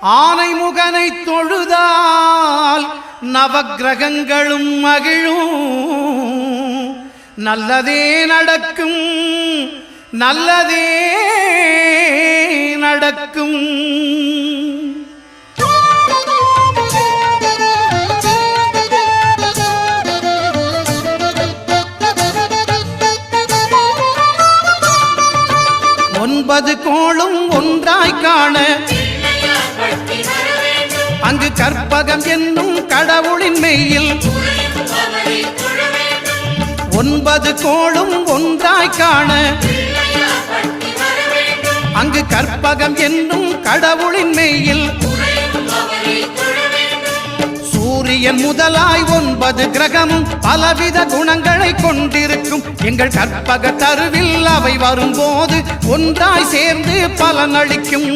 ஆனைமுகனை தொழுதால் நவக்கிரகங்களும் மகிழும். நல்லதே நடக்கும், நல்லதே நடக்கும். ஒன்பது கோளும் ஒன்றாய் காண அங்கு கற்பகம் என்னும் கடவுளின் மெய்யில் ஒன்பது கோளும் ஒன்றாய் காண அங்கு கற்பகம் என்னும் கடவுளின் மெய்யில் சூரியன் முதலாய் ஒன்பது கிரகமும் பலவித குணங்களை கொண்டிருக்கும். எங்கள் கற்பக தருவில் அவை வரும்போது ஒன்றாய் சேர்ந்து பலனளிக்கும்.